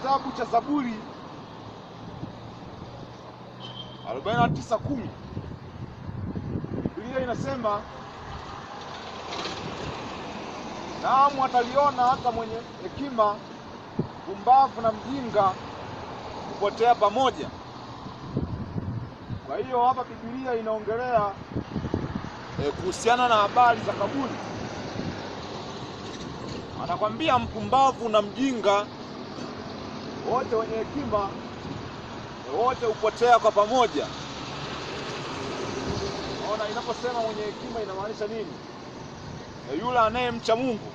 kitabu cha Zaburi 49:10 Biblia inasema, naam, ataliona hata mwenye hekima, pumbavu na mjinga kupotea pamoja. Kwa hiyo hapa Biblia inaongelea kuhusiana na habari za kaburi. Anakwambia mpumbavu na mjinga wote, wenye hekima wote hupotea kwa pamoja. Naona inaposema mwenye hekima inamaanisha nini? Yule anayemcha Mungu.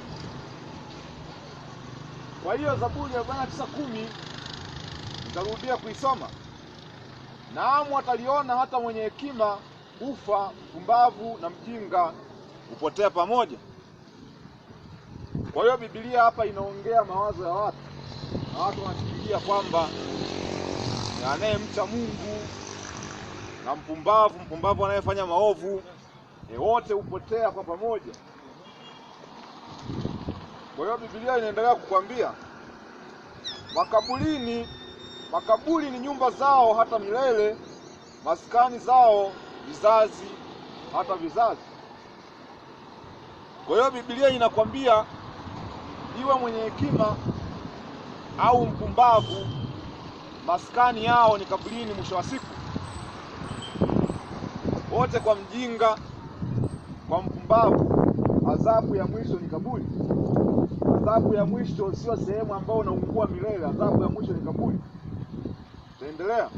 Kwa hiyo Zaburi 49:10 nitarudia kuisoma. Naam, ataliona hata mwenye hekima ufa, mpumbavu na mjinga hupotea pamoja. Kwa hiyo Biblia hapa inaongea mawazo ya watu, na watu wanafikiria kwamba anayemcha Mungu na mpumbavu anayefanya maovu wote hupotea kwa pamoja. Kwa hiyo Biblia inaendelea kukwambia, makaburi ni nyumba zao hata milele, maskani zao vizazi hata vizazi. Kwa hiyo Biblia inakwambia iwe mwenye hekima au mpumbavu, maskani yao ni kaburini mwisho wa siku. Wote, kwa mjinga, kwa mpumbavu, adhabu ya mwisho ni kaburi. Adhabu ya mwisho sio sehemu ambayo unaungua milele. Adhabu ya mwisho ni kaburi. Taendelea.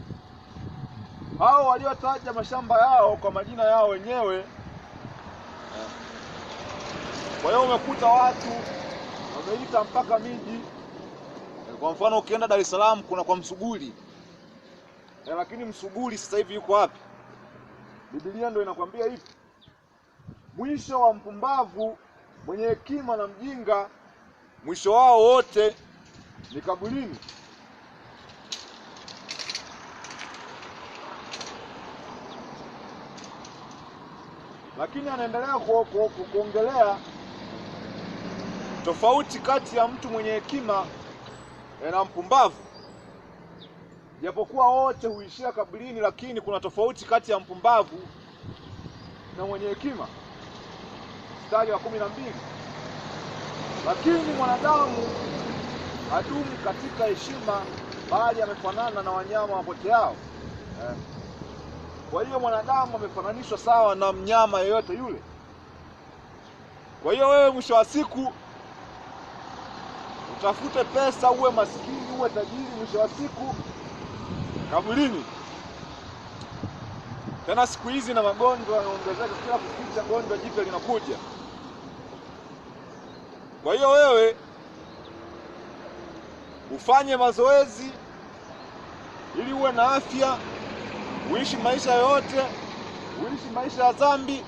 Hao waliotaja mashamba yao kwa majina yao wenyewe. Kwa hiyo umekuta watu wameita mpaka miji. Kwa mfano ukienda Dar es Salaam kuna kwa Msuguri. Lakini Msuguri sasa hivi yuko wapi? Biblia ndio inakwambia hivi. Mwisho wa mpumbavu, mwenye hekima na mjinga, mwisho wao wote ni kaburini. Lakini anaendelea kuongelea tofauti kati ya mtu mwenye hekima na mpumbavu. Japokuwa wote huishia kaburini, lakini kuna tofauti kati ya mpumbavu na mwenye hekima. Mstari wa 12. Lakini mwanadamu hadumu katika heshima, bali amefanana na wanyama wapoteao. Kwa hiyo mwanadamu amefananishwa sawa na mnyama yeyote yule. Kwa hiyo wewe mwisho wa siku utafute pesa, uwe maskini uwe tajiri, mwisho wa siku kaburini. Tena siku hizi na magonjwa yanaongezeka, kila kukicha gonjwa jipya linakuja. Kwa hiyo wewe ufanye mazoezi ili uwe na afya, uishi maisha yote, uishi maisha ya dhambi,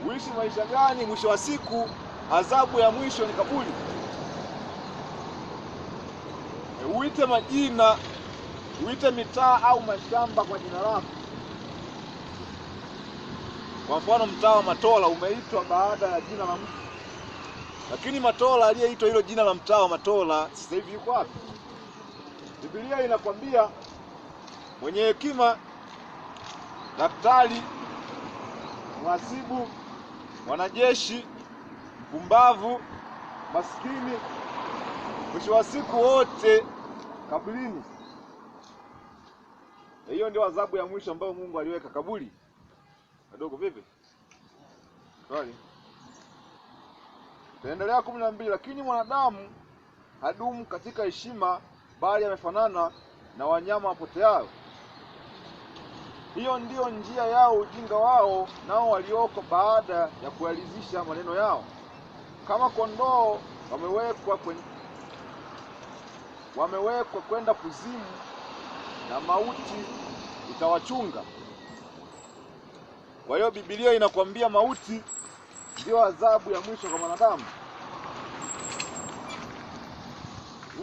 uishi maisha gani? Mwisho wa siku adhabu ya mwisho ni kaburi. Uite majina, uite mitaa au mashamba kwa jina lako. Kwa mfano mtaa wa Matola umeitwa baada ya jina la mtu. Lakini Matola aliyeitwa hilo jina la mtaa wa Matola sasa hivi yuko wapi? Biblia inakwambia mwenye hekima, daktari, mhasibu, mwanajeshi, mpumbavu, maskini, mwisho wa siku wote kaburini. Hiyo ndio adhabu ya mwisho ambayo Mungu aliweka, kaburi. Kadogo vipi? Swali. Taendelea 12. Lakini mwanadamu hadumu katika heshima, bali amefanana na wanyama wapoteao. Hiyo ndiyo njia yao, ujinga wao nao walioko baada ya kualizisha maneno yao. Kama kondoo wamewekwa kwenda kuzimu, na mauti itawachunga. Kwa hiyo Biblia inakwambia mauti ndio adhabu ya mwisho kwa mwanadamu.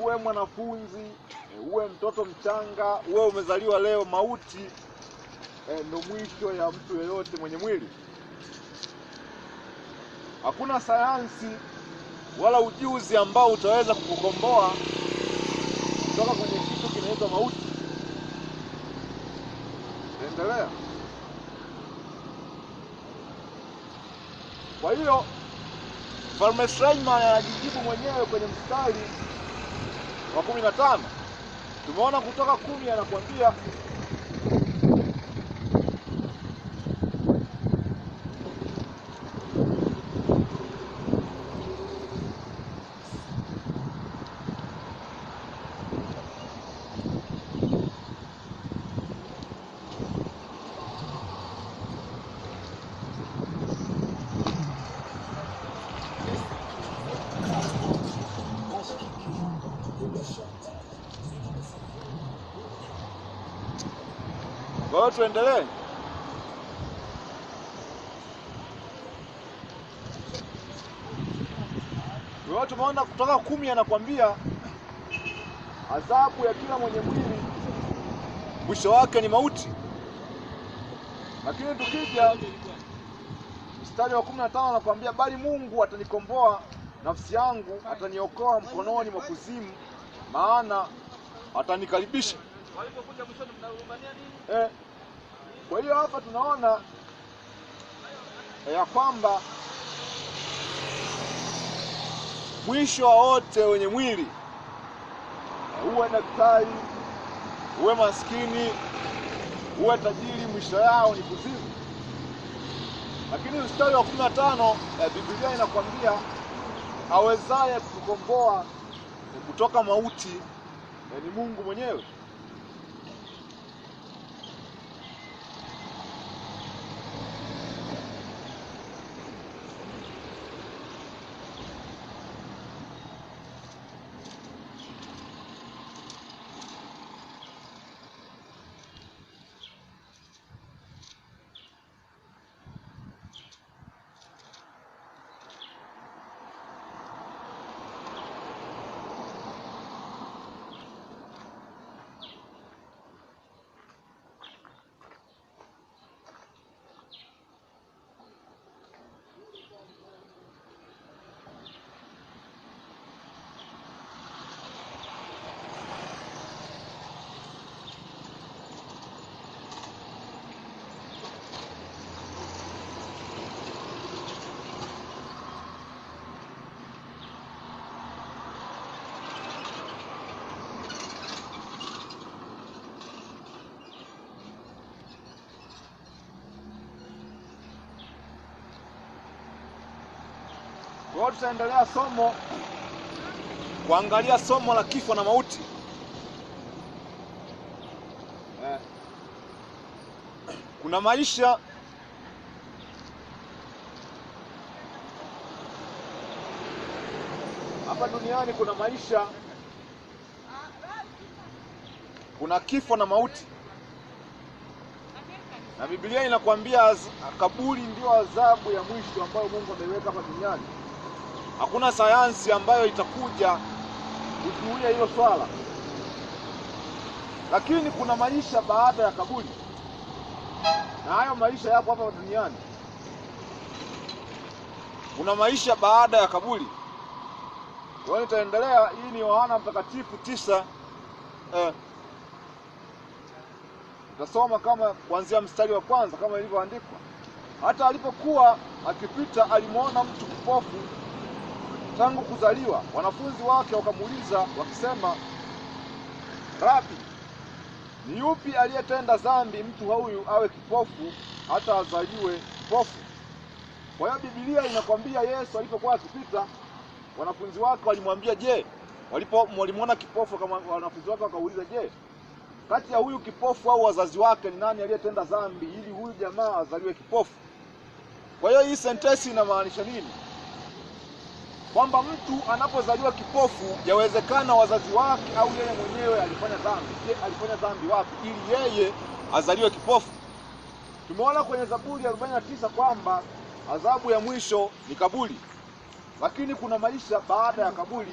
Uwe mwanafunzi, uwe mtoto mchanga, uwe umezaliwa leo, mauti ndio mwisho ya mtu yeyote mwenye mwili. Hakuna sayansi wala ujuzi ambao utaweza kukukomboa kutoka kwenye kitu kinaitwa mauti. Endelea. Kwa hiyo Mfalme Suleiman anajijibu mwenyewe kwenye mstari wa 15. Tumeona kutoka 10 anakuambia kwa hiyo tuendelee. Kwa hiyo tumeona kutoka 10 anakuambia adhabu ya kila mwenye mwili mwisho wake ni mauti. Lakini tukija mstari wa 15 anakuambia bali Mungu atanikomboa nafsi yangu, ataniokoa mkononi mwa kuzimu, maana atanikaribisha. Kwa hiyo hapa tunaona ya kwamba mwisho wa wote wenye mwili, uwe daktari, uwe maskini, uwe tajiri, mwisho yao ni kuzimu. Lakini mstari wa 15 Biblia inakwambia awezaye kukomboa kutoka mauti ni Mungu mwenyewe. Kwa hiyo tutaendelea somo kuangalia somo la kifo na mauti. Kuna maisha hapa duniani, kuna maisha, kuna kifo na mauti. Na Biblia inakwambia kaburi ndio adhabu ya mwisho ambayo Mungu ameiweka hapa duniani. Hakuna sayansi ambayo itakuja kuzuia hilo swala. Lakini kuna maisha baada ya kaburi, na hayo maisha yapo hapa duniani. Kuna maisha baada ya kaburi. Kwa hiyo nitaendelea. Hii ni Yohana Mtakatifu 9. Tutasoma kama kuanzia mstari wa 1 kama ilivyoandikwa. Hata alipokuwa akipita alimwona mtu kipofu tangu kuzaliwa. Wanafunzi wake wakamuuliza wakisema, Rabi, ni yupi aliyetenda dhambi mtu huyu awe kipofu hata azaliwe kipofu? Kwa hiyo Biblia inakwambia Yesu alipokuwa akipita, wanafunzi wake walimwambia, je, walimwona kipofu, kama wanafunzi wake wakauliza, je, kati ya huyu kipofu au wazazi wake ni nani aliyetenda dhambi ili huyu jamaa azaliwe kipofu? Kwa hiyo hii sentensi inamaanisha nini? Kwamba mtu anapozaliwa kipofu, yawezekana wazazi wake au yeye mwenyewe alifanya dhambi. Je, alifanya dhambi wapi ili yeye azaliwe kipofu? Tumeona kwenye Zaburi 49 kwamba adhabu ya mwisho ni kaburi. Lakini kuna maisha baada ya kaburi,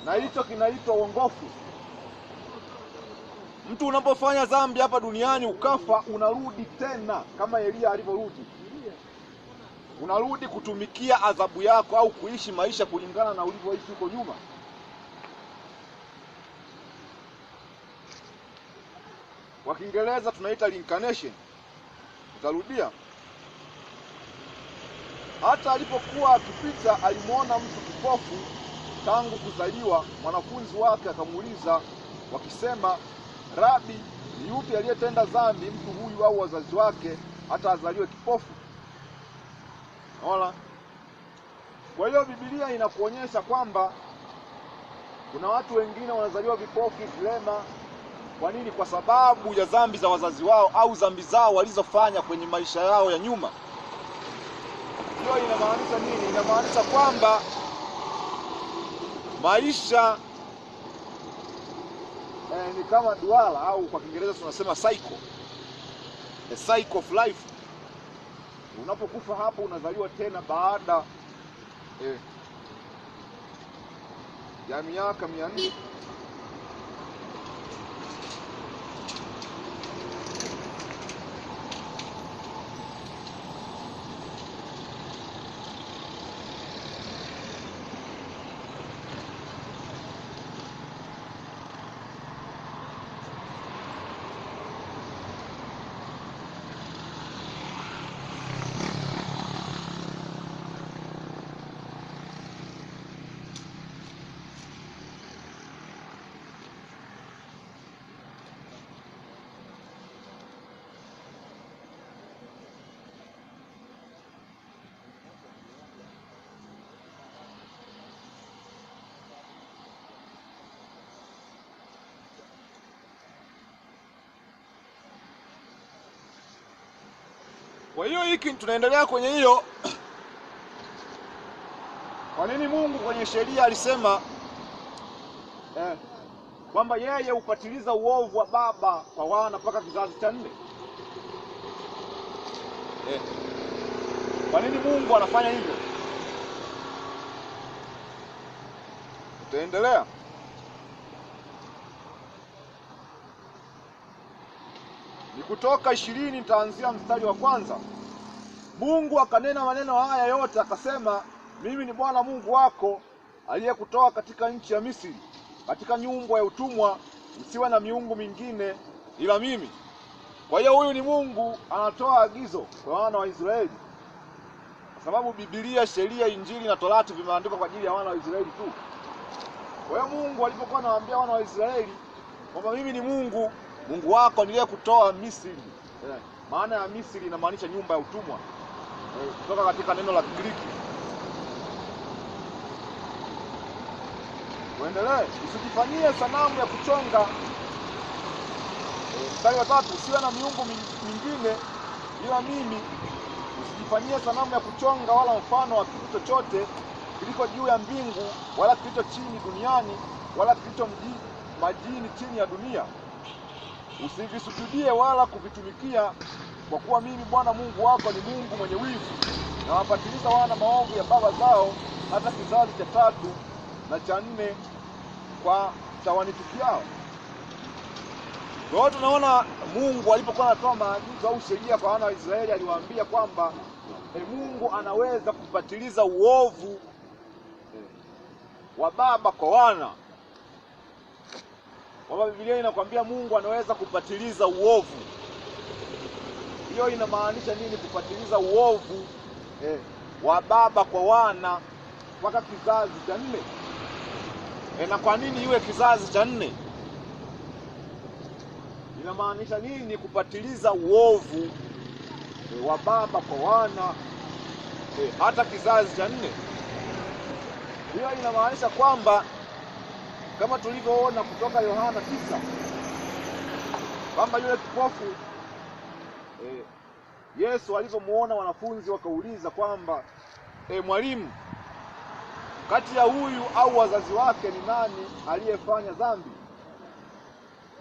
na hicho kinaitwa uongofu. Mtu unapofanya dhambi hapa duniani ukafa, unarudi tena kama Elia alivyorudi. Unarudi kutumikia adhabu yako au kuishi maisha kulingana na ulivyoishi huko nyuma. kwa Kiingereza tunaita reincarnation. Nitarudia. Hata alipokuwa akipita alimwona mtu kipofu tangu kuzaliwa. Mwanafunzi wake akamuuliza wakisema, Rabi, ni yupi aliyetenda dhambi, mtu huyu au wazazi wake, hata azaliwe kipofu? Naona. Kwa hiyo Biblia inakuonyesha kwamba kuna watu wengine wanazaliwa vipofu, vilema. Kwa nini? Kwa sababu ya dhambi za wazazi wao au dhambi zao walizofanya kwenye maisha yao ya nyuma. Hiyo inamaanisha nini? Inamaanisha kwamba maisha ni kama duara, au kwa Kiingereza tunasema cycle. A cycle of life. Unapokufa hapo unazaliwa tena baada ya miaka 400. Kwa hiyo hiki tunaendelea kwenye hiyo. Kwa nini Mungu kwenye sheria alisema kwamba yeye hupatiliza uovu wa baba kwa wana mpaka kizazi cha 4? Kwa nini Mungu anafanya hivyo? Tutaendelea. Ni Kutoka 20, nitaanzia mstari wa kwanza. Mungu akanena maneno haya yote akasema, mimi ni Bwana Mungu wako aliyekutoa katika nchi ya Misri, katika nyumba ya utumwa. Msiwe na miungu mingine ila mimi. Kwa hiyo huyu ni Mungu anatoa agizo kwa wana wa Israeli, kwa sababu Biblia, sheria, Injili na Torati vimeandikwa kwa ajili ya wana wa Israeli tu. Kwa hiyo Mungu alipokuwa anawaambia wana wa Israeli kwamba mimi ni Mungu wako niliyekutoa Misri. Maana ya Misri inamaanisha nyumba ya utumwa, kutoka katika neno la Kigiriki. Tuendelee. Usijifanyie sanamu ya kuchonga. Mstari wa 3, usiwe na miungu mingine ila mimi. Usijifanyie sanamu ya kuchonga wala mfano wa kitu chochote kiliko juu ya mbingu, wala kilicho chini duniani, wala kilicho majini chini ya dunia. Usivisujudie wala kuvitumikia, kwa kuwa mimi Bwana Mungu wako ni Mungu mwenye wivu, na wapatiliza wana maovu ya baba zao hata kizazi cha 3 na cha 4 kwa wanitukiao. Kwa hiyo tunaona Mungu alipokuwa anatoa maagizo au sheria kwa wana wa Israeli, aliwaambia kwamba Mungu anaweza kupatiliza uovu wa baba kwa wana. Kwamba Biblia inakwambia Mungu anaweza kupatiliza uovu. Hiyo inamaanisha nini? Kupatiliza uovu wa baba kwa wana mpaka kizazi cha 4. Na kwa nini iwe kizazi cha 4? Inamaanisha nini kupatiliza uovu wa baba kwa wana hata kizazi cha 4? Hiyo inamaanisha kwamba kama tulivyoona kutoka Yohana 9 kwamba yule kipofu Yesu alipomuona, wanafunzi wakauliza kwamba mwalimu, kati ya huyu au wazazi wake ni nani aliyefanya dhambi?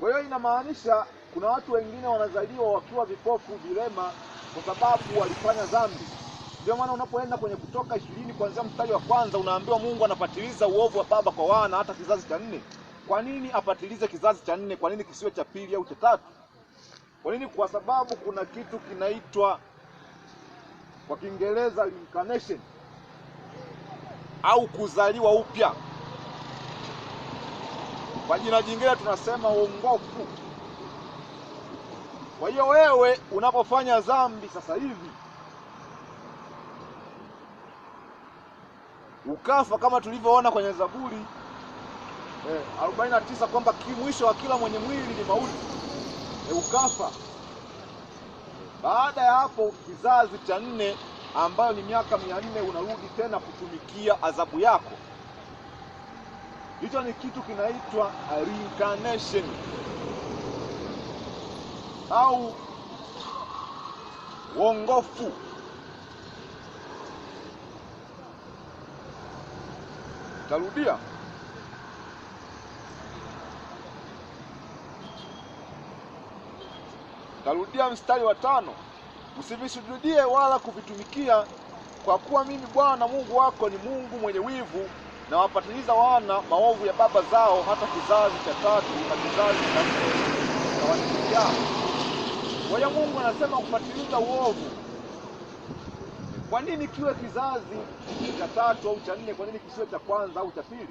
Kwa hiyo inamaanisha kuna watu wengine wanazaliwa wakiwa vipofu, vilema, kwa sababu walifanya dhambi. Ndio maana unapoenda kwenye Kutoka 20 kuanzia mstari wa kwanza unaambiwa Mungu anapatiliza uovu wa baba kwa wana hata kizazi cha 4. Kwa nini apatilize kizazi cha 4? Kwa nini kisiwe cha 2 au cha 3? Kwa nini? Kwa sababu kuna kitu kinaitwa kwa Kiingereza reincarnation au kuzaliwa upya. Kwa jina jingine tunasema uongofu. Kwa hiyo wewe unapofanya dhambi sasa hivi ukafa, kama tulivyoona kwenye Zaburi 49 kwamba mwisho wa kila mwenye mwili ni mauti, ukafa. Baada ya hapo kizazi cha 4 ambayo ni miaka 400 unarudi tena kutumikia adhabu yako. Hicho ni kitu kinaitwa reincarnation au uongofu. Tarudia mstari wa 5. Usivisujudie wala kuvitumikia, kwa kuwa mimi Bwana Mungu wako ni Mungu mwenye wivu, na wapatiliza wana maovu ya baba zao hata kizazi cha 3 na kizazi cha 4 na watumikiao. Kwa hiyo Mungu anasema kupatiliza uovu. Kwa nini kiwe kizazi cha 3 au cha 4? Kwa nini kisiwe cha kwanza au cha pili?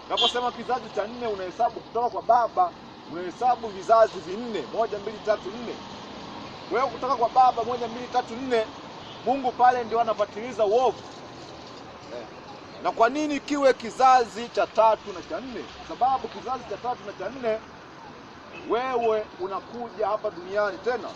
Unaposema kizazi cha 4 unahesabu kutoka kwa baba, unahesabu vizazi vinne, 1 2 3 4. Wewe kutoka kwa baba 1 2 3 4, Mungu pale ndio anapatiliza uovu. Na kwa nini kiwe kizazi cha 3 na cha 4? Kwa sababu kizazi cha 3 na cha 4 wewe unakuja hapa duniani tena.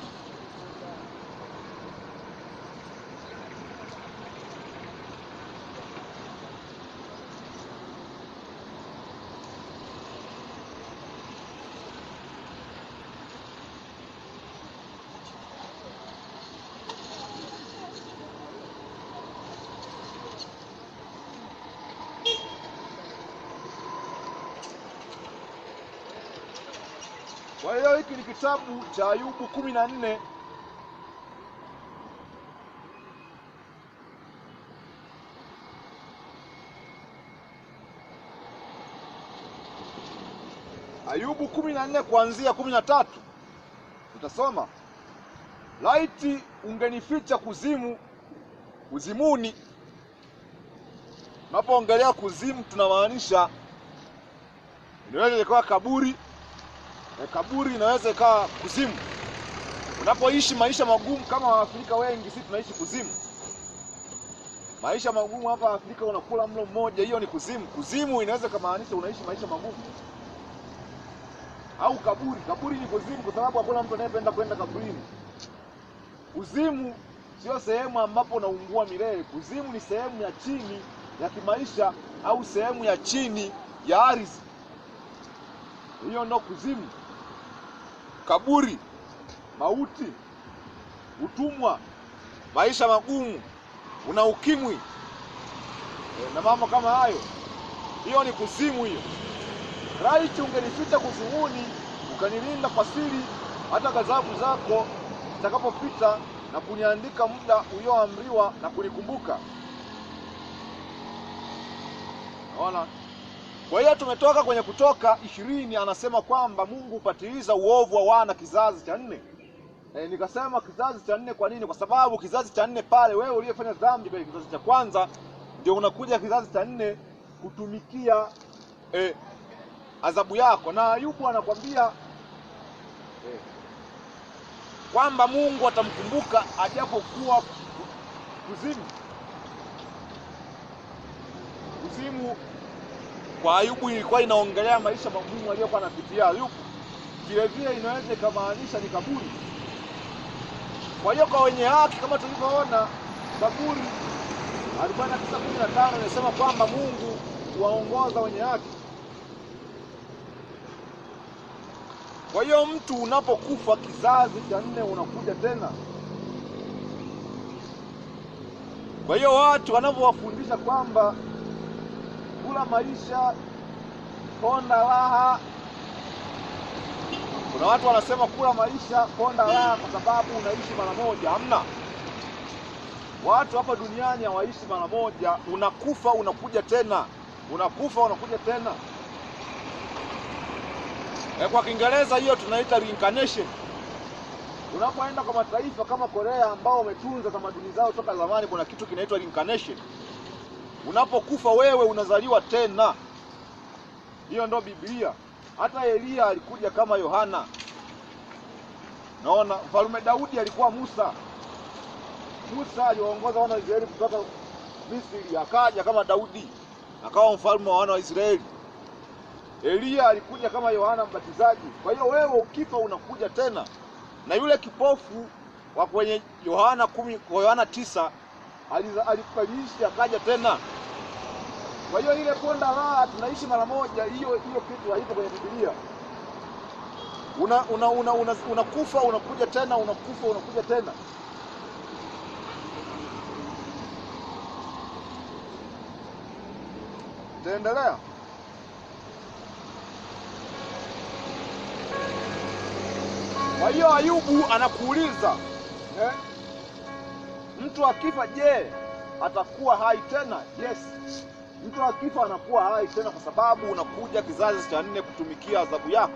Kwa hiyo hiki ni kitabu cha Ayubu 14 Ayubu 14 kuanzia 13. Tutasoma, laiti ungenificha kuzimuni. Tunapoongelea kuzimu tunamaanisha inaweza ikawa kaburi. Kaburi inaweza ikawa kuzimu. Unapoishi maisha magumu kama Waafrika wengi, sisi tunaishi kuzimu. Maisha magumu hapa Afrika, unakula mlo mmoja, hiyo ni kuzimu. Kuzimu inaweza kumaanisha unaishi maisha magumu. Au kaburi. Kaburi ni kuzimu kwa sababu hakuna mtu anayependa kwenda kaburini. Kuzimu sio sehemu ambapo unaungua milele. Kuzimu ni sehemu ya chini ya kimaisha au sehemu ya chini ya ardhi. Hiyo ndio kuzimu. Kaburi, mauti, utumwa, maisha magumu, una ukimwi na mambo kama hayo, hiyo ni kuzimu hiyo. Laiti ungenificha kuzimuni, ukanilinda kwa siri, hata ghadhabu zako zitakapopita, na kuniandika muda ulioamriwa na kunikumbuka. Naona. Kwa hiyo tumetoka kwenye Kutoka 20, anasema kwamba Mungu hupatiliza uovu wa wana kizazi cha 4. Nikasema kizazi cha 4 kwa nini? Kwa sababu kizazi cha 4 pale wewe uliyefanya dhambi kwenye kizazi cha kwanza ndio unakuja kizazi cha 4 kutumikia adhabu yako. Na Ayubu anakwambia kwamba Mungu atamkumbuka ajapokuwa kuzimu. Kuzimu kwa Ayubu ilikuwa inaongelea maisha magumu aliyokuwa anapitia Ayubu. Vile vile inaweza ikamaanisha ni kaburi. Kwa hiyo kwa wenye haki, kama tulivyoona Zaburi 49:15 inasema kwamba Mungu huwaongoza wenye haki. Kwa hiyo mtu unapokufa kizazi cha 4 unakuja tena. Kwa hiyo watu wanapowafundisha kwamba kula maisha, ponda raha. Kuna watu wanasema kula maisha, ponda raha kwa sababu unaishi mara moja. Hamna. Watu hapa duniani hawaishi mara moja. Unakufa unakuja tena. Unakufa unakuja tena. Kwa Kiingereza hiyo tunaita reincarnation. Unapoenda kwa mataifa kama Korea ambao wametunza tamaduni zao toka zamani, kuna kitu kinaitwa reincarnation. Unapokufa wewe unazaliwa tena. Hiyo ndio Biblia. Hata Elia alikuja kama Yohana. Naona Mfalme Daudi alikuwa Musa. Musa aliwaongoza wana wa Israeli kutoka Misri, akaja kama Daudi, akawa mfalme wa wana wa Israeli. Elia alikuja kama Yohana Mbatizaji. Kwa hiyo wewe ukifa unakuja tena. Na yule kipofu wa kwenye Yohana 9 aliishi akaja tena. Kwa hiyo ile ponda la tunaishi mara moja, hiyo kitu haipo kwenye Biblia. Unakufa unakuja tena, unakufa unakuja tena. Taendelea. Kwa hiyo Ayubu anakuuliza, mtu akifa je, atakuwa hai tena? Yes. Mtu akifa anakuwa hai tena, kwa sababu unakuja kizazi cha 4 kutumikia adhabu yako.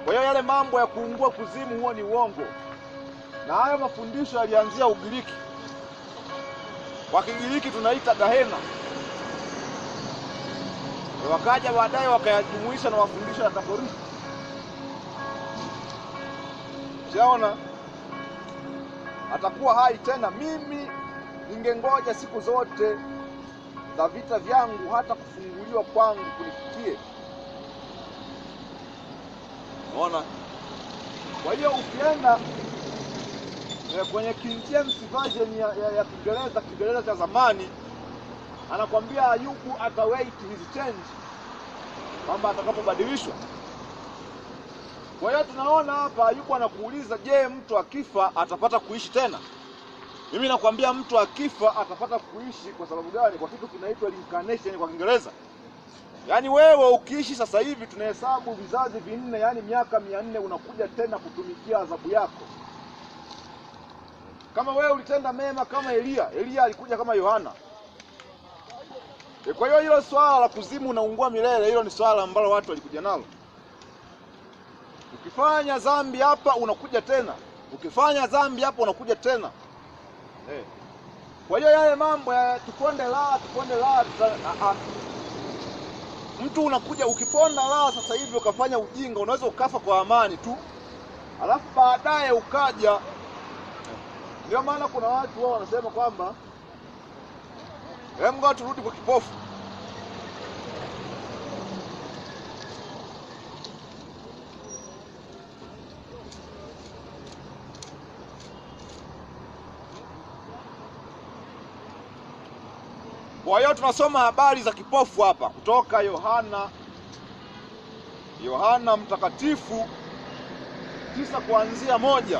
Kwa hiyo yale mambo ya kuungua kuzimu, huo ni uongo. Na hayo mafundisho yalianzia Ugiriki. Kwa Kigiriki tunaita Gehena. Wakaja baadaye wakayajumuisha na mafundisho ya Katoliki. Siaona atakuwa hai tena. Mimi ningengoja siku zote za vita vyangu, hata kufunguliwa kwangu kunifikie. Unaona? Kwa hiyo ukienda kwenye King James version ya Kiingereza cha zamani, anakwambia Ayubu atawait his change, kwamba atakapobadilishwa. Kwa hiyo tunaona hapa Ayubu anakuuliza, je, mtu akifa atapata kuishi tena? Mimi nakwambia mtu akifa atapata kuishi. Kwa sababu gani? Kwa kitu kinaitwa reincarnation kwa Kiingereza. Yaani wewe ukiishi sasa hivi tunahesabu vizazi 4, yaani miaka 400, unakuja tena kutumikia adhabu yako. Kama wewe ulitenda mema kama Elia alikuja kama Yohana. Kwa hiyo hilo swala la kuzimu unaungua milele, hilo ni swala ambalo watu walikuja nalo. Ukifanya dhambi hapa unakuja tena. Ukifanya dhambi hapa unakuja tena. Kwa hiyo yale mambo ya tuponde la mtu unakuja ukiponda la sasa hivi ukafanya ujinga, unaweza ukafa kwa amani tu, alafu baadaye ukaja. Ndio maana kuna watu wao wanasema kwamba ngoja turudi kwa kipofu. Kwa hiyo tunasoma habari za kipofu hapa kutoka Yohana Mtakatifu 9 kuanzia 1.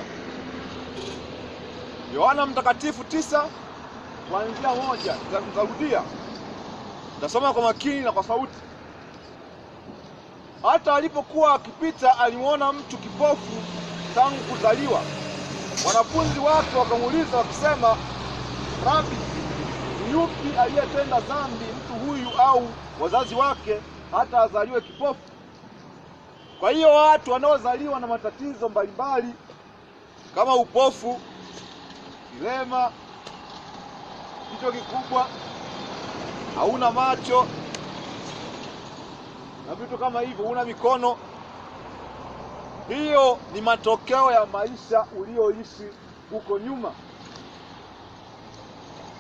Yohana Mtakatifu 9 kuanzia 1. Nitarudia. Nitasoma kwa makini na kwa sauti. Hata alipokuwa akipita alimuona mtu kipofu tangu kuzaliwa. Wanafunzi wake wakamuuliza wakisema, Rabi, ni yupi aliyetenda dhambi, mtu huyu au wazazi wake, hata azaliwe kipofu? Kwa hiyo watu wanaozaliwa na matatizo mbalimbali kama upofu, kilema, kichwa kikubwa, hauna macho na vitu kama hivyo, una mikono, hiyo ni matokeo ya maisha ulioishi huko nyuma.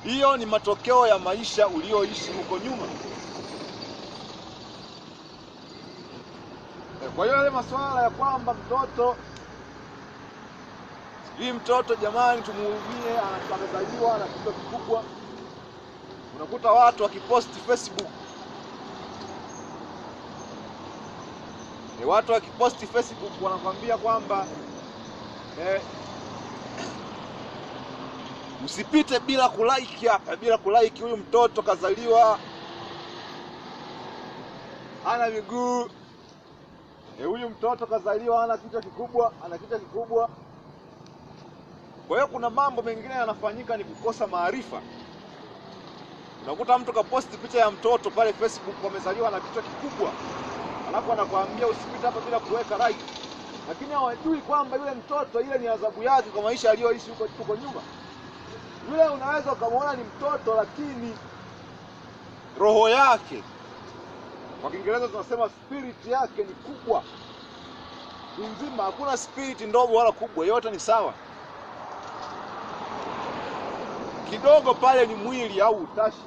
Hiyo ni matokeo ya maisha ulioishi huko nyuma. Kwa hiyo yale masuala ya kwamba mtoto jamani tumuhurumie, amezaliwa na kichwa kikubwa, unakuta watu wakiposti Facebook. Watu wakiposti Facebook wanakwambia kwamba usipite bila kulike hapa, bila kulike huyu mtoto kazaliwa hana miguu. Huyu mtoto kazaliwa hana kichwa kikubwa, ana kichwa kikubwa. Kwa hiyo kuna mambo mengine yanafanyika ni kukosa maarifa. Unakuta mtu kaposti picha ya mtoto pale Facebook amezaliwa na kichwa kikubwa, alafu anakuambia usipite hapa bila kuweka like. Lakini hawajui kwamba yule mtoto ile ni adhabu yake kwa maisha aliyoishi huko nyuma. Yule unaweza ukamwona ni mtoto, lakini roho yake, kwa Kiingereza tunasema spirit yake, ni kubwa. nzima, hakuna spirit ndogo wala kubwa, yote ni sawa. Kidogo pale ni mwili au utashi.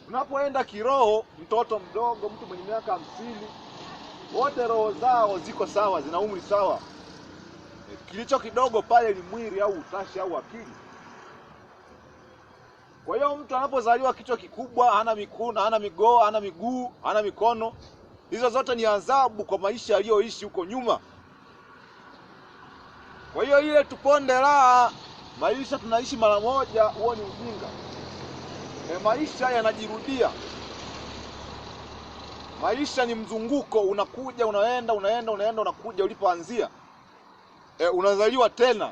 Unapoenda kiroho, mtoto mdogo, mtu mwenye miaka 50, wote roho zao ziko sawa, zina umri sawa. Kilicho kidogo pale ni mwili au utashi au akili. Kwa hiyo mtu anapozaliwa kichwa kikubwa, hana mikono, hana miguu, hana miguu, hana mikono, hizo zote ni adhabu kwa maisha aliyoishi huko nyuma. Kwa hiyo ile tuponde raha, maisha tunaishi mara moja, huo ni ujinga. Maisha yanajirudia. Maisha ni mzunguko, unakuja, unaenda, unakuja ulipoanzia. Unazaliwa tena.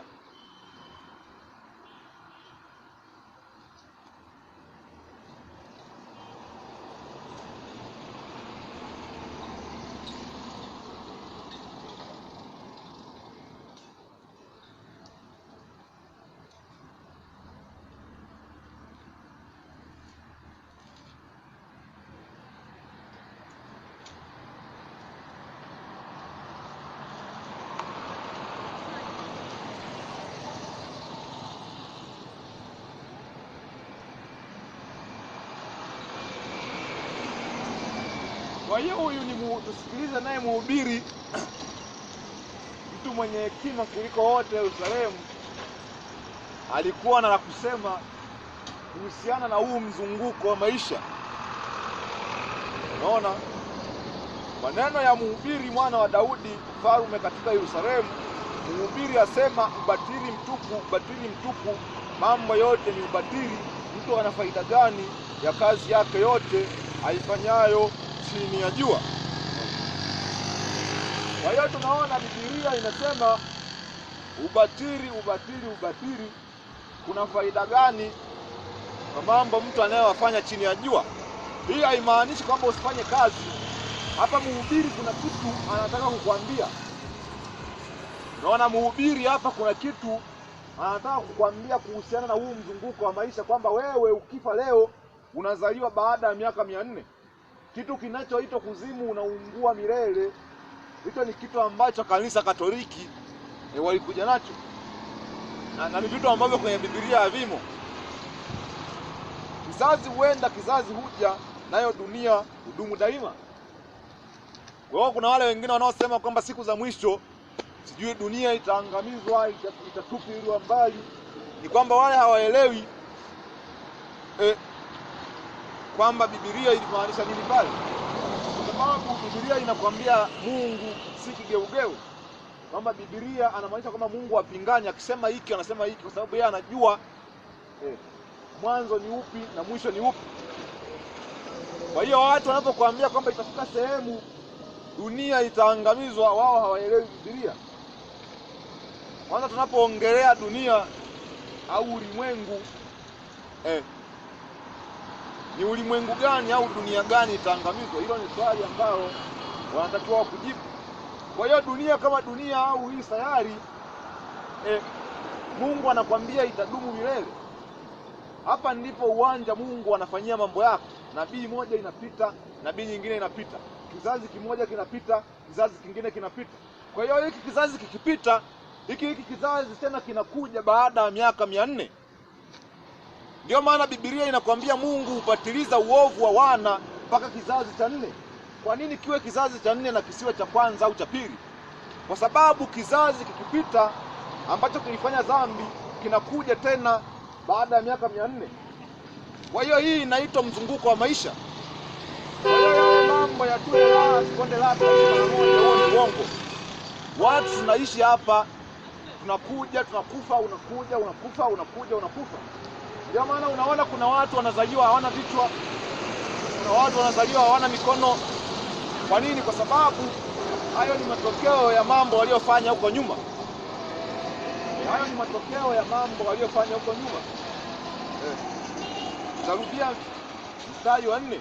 Kwa hiyo huyu ni tusikilize naye mhubiri, mtu mwenye hekima kuliko wote Yerusalemu, alikuwa na la kusema kuhusiana na huu mzunguko wa maisha. Unaona? Maneno ya mhubiri mwana wa Daudi, mfalme katika Yerusalemu. Mhubiri asema, ubatili mtupu, mambo yote ni ubatili. Mtu ana faida gani ya kazi yake yote aifanyayo chini ya jua? Kwa hiyo tunaona Biblia inasema ubatili, kuna faida gani kwa mambo mtu anayowafanya chini ya jua? Hii haimaanishi kwamba usifanye kazi. Hapa mhubiri kuna kitu anataka kukuambia. Unaona, mhubiri hapa kuna kitu anataka kukuambia kuhusiana na huu mzunguko wa maisha, kwamba wewe ukifa leo unazaliwa baada ya miaka 400. Kitu kinachoitwa kuzimu unaungua milele. Hicho ni kitu ambacho kanisa Katoliki walikuja nacho. Na ni vitu ambavyo kwenye Biblia havimo. Kizazi huenda, kizazi huja, nayo dunia hudumu daima. Kwa hiyo kuna wale wengine wanaosema kwamba siku za mwisho sijui dunia itaangamizwa, itatupiliwa mbali. Ni kwamba wale hawaelewi kwamba Biblia ilimaanisha nini pale. Kwa sababu Biblia inakwambia Mungu si kigeugeu. Kwamba Biblia anamaanisha kwamba Mungu apinganya, akisema hiki anasema hiki, kwa sababu yeye anajua mwanzo ni upi na mwisho ni upi. Kwa hiyo watu wanapokuambia kwamba itafika sehemu dunia itaangamizwa, wao hawaelewi Biblia. Kwanza tunapoongelea dunia au ulimwengu, ni ulimwengu gani au dunia gani itaangamizwa? Hilo ni swali ambalo wanatakiwa kujibu. Kwa hiyo dunia kama dunia au hii sayari, Mungu anakwambia itadumu milele. Hapa ndipo uwanja Mungu anafanyia mambo yake. Nabii moja inapita, nabii nyingine inapita. Kizazi kimoja kinapita, kizazi kingine kinapita. Kwa hiyo hiki kizazi kikipita, hiki kizazi tena kinakuja baada ya miaka 400. Ndio maana Biblia inakwambia Mungu hupatiliza uovu wa wana mpaka kizazi cha 4. Kwa nini kiwe kizazi cha 4 na kisiwe cha kwanza au cha pili? Kwa sababu kizazi kikipita ambacho kilifanya dhambi kinakuja tena baada ya miaka 400. Kwa hiyo hii inaitwa mzunguko wa maisha. Kwa hiyo mambo ya konde la huo ni uongo. Watu tunaishi hapa, tunakuja, tunakufa, unakuja, unakufa, unakuja, unakufa. Ndio maana unaona kuna watu wanazaliwa hawana vichwa, kuna watu wanazaliwa hawana mikono. Kwa nini? Kwa sababu hayo ni matokeo ya mambo waliofanya huko nyuma. Hayo ni matokeo ya mambo waliofanya huko nyuma. Tarudia mstari wa 4.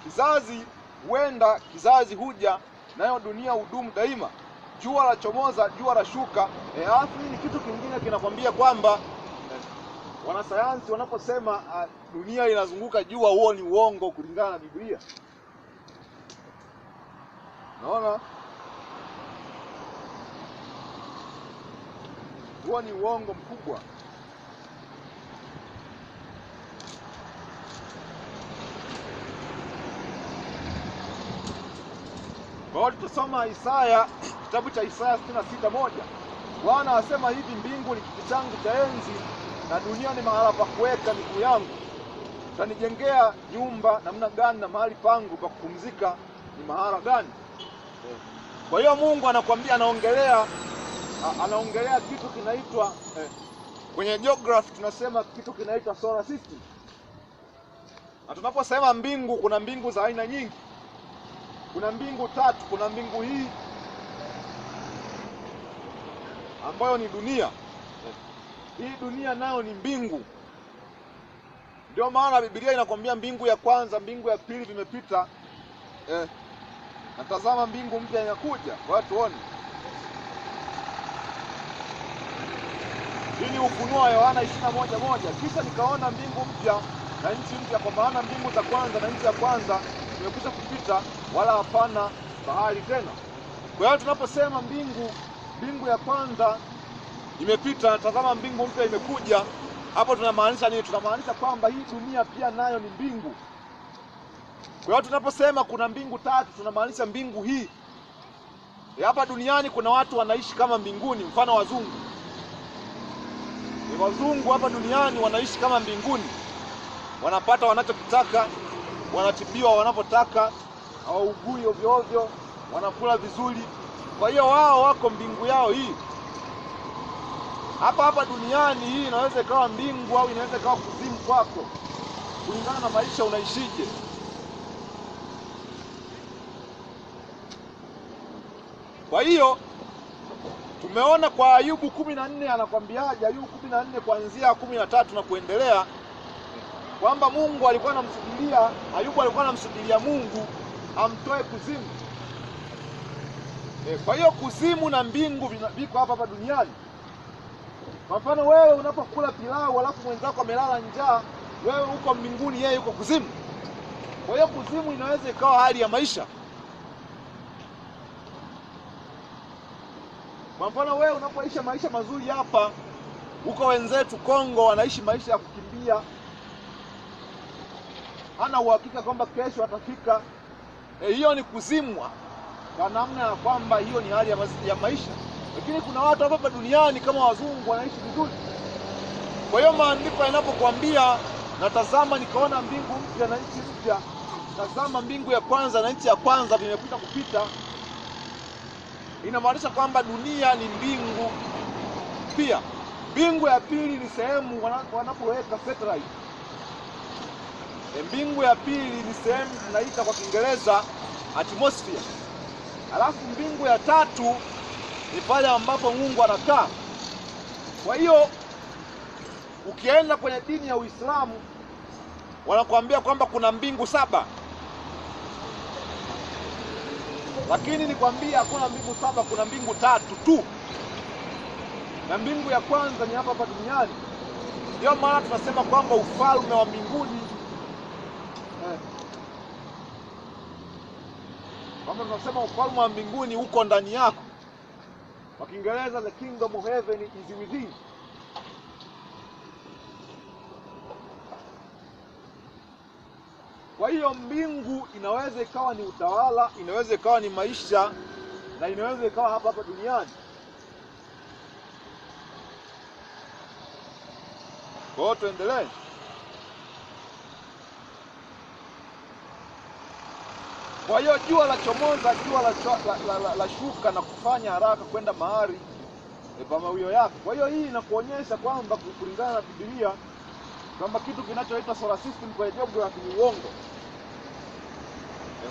Kizazi huenda, kizazi huja, nayo dunia hudumu daima. Jua la chomoza, jua la shuka. Alafu ni kitu kingine kinakwambia kwamba wanasayansi wanaposema dunia inazunguka jua, huo ni uongo kulingana na Biblia. Naona huo ni uongo mkubwa. Kwa hiyo tutasoma Isaya, kitabu cha Isaya 66:1. Bwana asema hivi, mbingu ni kiti changu cha enzi na dunia ni mahala pa kuweka miguu yangu. Utanijengea nyumba namna gani, na mahali pangu pa kupumzika ni mahala gani? Kwa hiyo Mungu anakuambia, anaongelea kitu kinaitwa kwenye geography tunasema kitu kinaitwa solar system. Na tunaposema mbingu, kuna mbingu za aina nyingi. Kuna mbingu tatu. Kuna mbingu hii ambayo ni dunia. Hii dunia nayo ni mbingu. Ndio maana Biblia inakwambia mbingu ya kwanza, mbingu ya pili vimepita. Natazama mbingu mpya inakuja. Kwa hiyo tuone. Hii ni Ufunuo wa Yohana 21:1. Kisha nikaona mbingu mpya na nchi mpya, kwa maana mbingu za kwanza na nchi ya kwanza zimekwisha kupita, wala hapana bahari tena. Kwa hiyo tunaposema mbingu ya kwanza imepita, tazama mbingu mpya imekuja, hapo tunamaanisha nini? Tunamaanisha kwamba hii dunia pia nayo ni mbingu. Kwa hiyo tunaposema kuna mbingu tatu, tunamaanisha mbingu hii. Hapa duniani kuna watu wanaishi kama mbinguni, mfano wazungu. Wazungu hapa duniani wanaishi kama mbinguni. Wanapata wanachotaka, wanatibiwa wanapotaka, hawaugui ovyo ovyo, wanakula vizuri. Kwa hiyo wao wako mbingu yao hii. Hapa duniani hii inaweza ikawa mbingu au inaweza ikawa kuzimu kwako, kulingana na maisha unaishije. Kwa hiyo tumeona kwa Ayubu 14 anakwambiaje? Ayubu 14 kuanzia 13 na kuendelea, kwamba Mungu alikuwa anamsubiria, Ayubu alikuwa anamsubiria Mungu amtoe kuzimu. Kwa hiyo kuzimu na mbingu viko hapa duniani. Kwa mfano wewe unapokula pilau alafu mwenzako amelala njaa, wewe uko mbinguni, yeye yuko kuzimu. Kwa hiyo kuzimu inaweza ikawa hali ya maisha. Kwa mfano wewe unapoishi maisha mazuri hapa, huko wenzetu Kongo wanaishi maisha ya kukimbia, hana uhakika kwamba kesho atafika. Hiyo ni kuzimwa, kwa namna ya kwamba hiyo ni hali ya maisha. Lakini kuna watu hapa duniani kama wazungu wanaishi vizuri. Kwa hiyo maandiko yanapokuambia natazama nikaona mbingu mpya na nchi mpya, tazama mbingu ya kwanza na nchi ya kwanza vimepita kupita, inamaanisha kwamba dunia ni mbingu pia. Mbingu ya pili ni sehemu wanapoweka satellite. Mbingu ya pili ni sehemu tunaita kwa Kiingereza atmosphere. Alafu mbingu ya tatu ni pale ambapo Mungu anakaa. Kwa hiyo ukienda kwenye dini ya Uislamu wanakuambia kwamba kuna mbingu 7. Lakini nikwambia hakuna mbingu 7, kuna mbingu 3 tu. Na mbingu ya kwanza ni hapa duniani. Ndio maana tunasema kwamba ufalme wa mbinguni kama tunasema ufalme wa mbinguni uko ndani yako. Kwa Kiingereza the kingdom of heaven is within. Kwa hiyo mbingu inaweza ikawa ni utawala, inaweza ikawa ni maisha, na inaweza ikawa hapa duniani. Kwa hiyo tuendelee. Kwa hiyo jua la chomoza, jua la shuka na kufanya haraka kwenda mahali pa mawio yake. Kwa hiyo hii inakuonyesha kwamba kulingana na Biblia kwamba kitu kinachoitwa solar system kwenye geography ni uongo.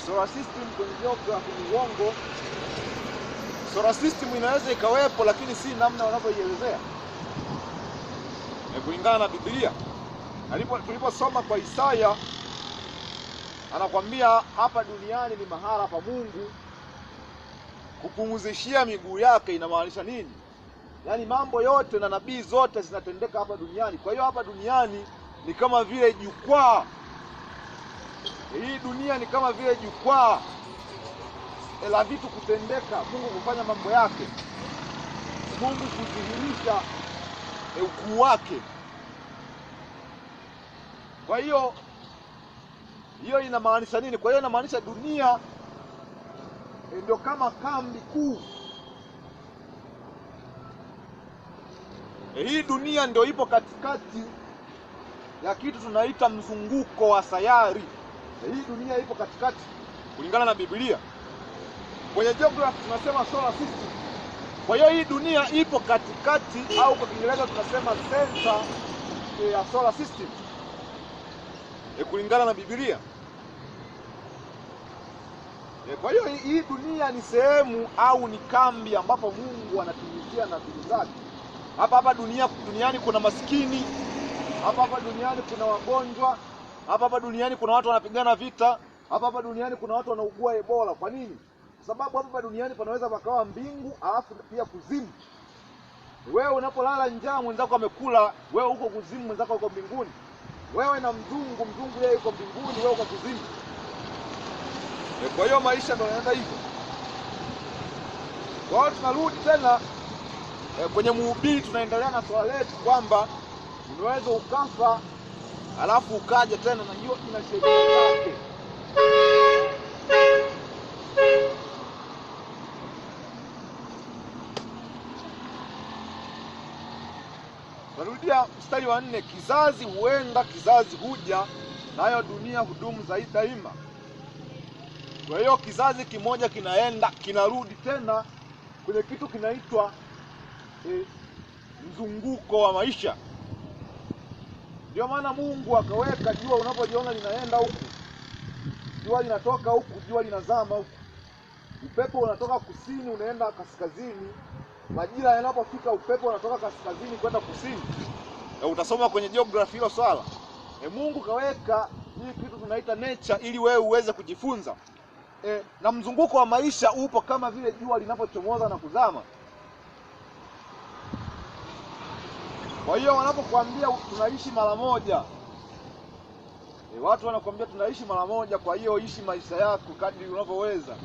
Solar system kwenye geography ni uongo. Solar system inaweza ikawepo, lakini si namna wanavyoielezea kulingana na Biblia. Tuliposoma kwa Isaya, anakwambia hapa duniani ni mahala pa Mungu kupumzishia miguu yake. Inamaanisha nini? Yaani mambo yote na nabii zote zinatendeka hapa duniani. Kwa hiyo hapa duniani ni kama vile jukwaa. Hii dunia ni kama vile jukwaa la vitu kutendeka, Mungu kufanya mambo yake, Mungu kudhihirisha ukuu wake. Kwa hiyo inamaanisha nini? Kwa hiyo inamaanisha dunia ndio kama kambi kuu. Hii dunia ndio ipo katikati ya kitu tunaita mzunguko wa sayari. Hii dunia ipo katikati kulingana na Biblia. Kwenye geography tunasema solar system. Kwa hiyo hii dunia ipo katikati, au kwa Kiingereza tunasema center ya solar system, kulingana na Biblia. Kwa hiyo hii dunia ni sehemu au ni kambi ambapo Mungu anatimizia nadhiri zake. Hapa duniani kuna maskini, hapa duniani kuna wagonjwa, hapa duniani kuna watu wanapigana vita, hapa duniani kuna watu wanaugua Ebola. Kwa nini? Kwa sababu hapa duniani panaweza pakawa mbingu alafu pia kuzimu. Wewe unapolala njaa, mwenzako amekula, wewe uko kuzimu, mwenzako uko mbinguni. Wewe na mzungu yeye yuko mbinguni, wewe uko kuzimu. Kwa hiyo maisha ndio yanaenda hivyo. Kwa hiyo tunarudi tena kwenye Mhubiri, tunaendelea na swala letu kwamba unaweza ukafa alafu ukaja tena, na hiyo ina sheria zake. Narudia mstari wa 4, kizazi huenda kizazi huja, nayo dunia hudumu zaidi daima. Kwa hiyo kizazi kimoja kinaenda kinarudi tena kwenye kitu kinaitwa mzunguko wa maisha. Ndio maana Mungu akaweka jua, unapojiona linaenda huku, jua linatoka huku, jua linazama huku. Upepo unatoka kusini unaenda kaskazini. Majira yanapofika upepo unatoka kaskazini kwenda kusini. Utasoma kwenye geography hilo swala. Mungu kaweka hii kitu tunaita nature ili wewe uweze kujifunza. Na mzunguko wa maisha upo kama vile jua linapochomoza na kuzama. Kwa hiyo wanapokuambia tunaishi mara moja, watu wanakuambia tunaishi mara moja, kwa hiyo ishi maisha yako kadri unavyoweza.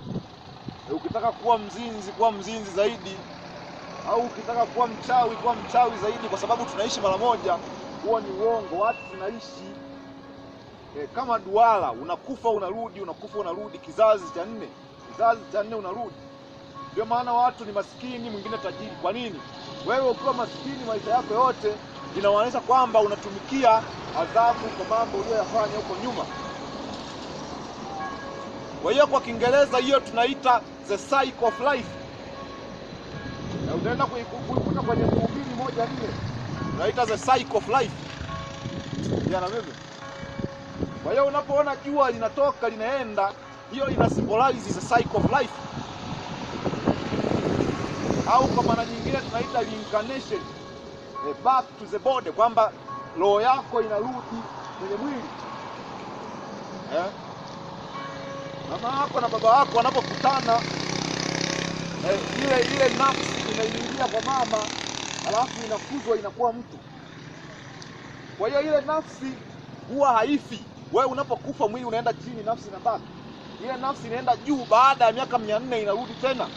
Ukitaka kuwa mzinzi zaidi, au ukitaka kuwa mchawi zaidi, kwa sababu tunaishi mara moja, huo ni uongo. Watu tunaishi kama duara, unakufa unarudi, unakufa unarudi, kizazi cha nne unarudi. Ndio maana watu ni maskini, mwingine tajiri. Kwa nini? Wewe ukiwa maskini maisha yako yote, inaonyesha kwamba unatumikia adhabu kwa mambo uliyoyafanya huko nyuma. Kwa hiyo kwa Kiingereza hiyo tunaita the cycle of life. Na unaenda kuikuta kwenye Mhubiri 1:4. Tunaita the cycle of life. Jana wewe. Kwa hiyo unapoona jua linatoka linaenda, hiyo ina symbolize the cycle of life. Au kwa maana nyingine tunaita reincarnation, back to the body, kwamba roho yako inarudi kwenye mwili. Mama yako na baba yako wanapokutana, ile nafsi inaingia kwa mama, alafu inakuzwa inakuwa mtu. Kwa hiyo ile nafsi huwa haifi. Wewe unapokufa mwili unaenda chini, nafsi inabaki. Ile nafsi inaenda juu, baada ya miaka 400 inarudi tena.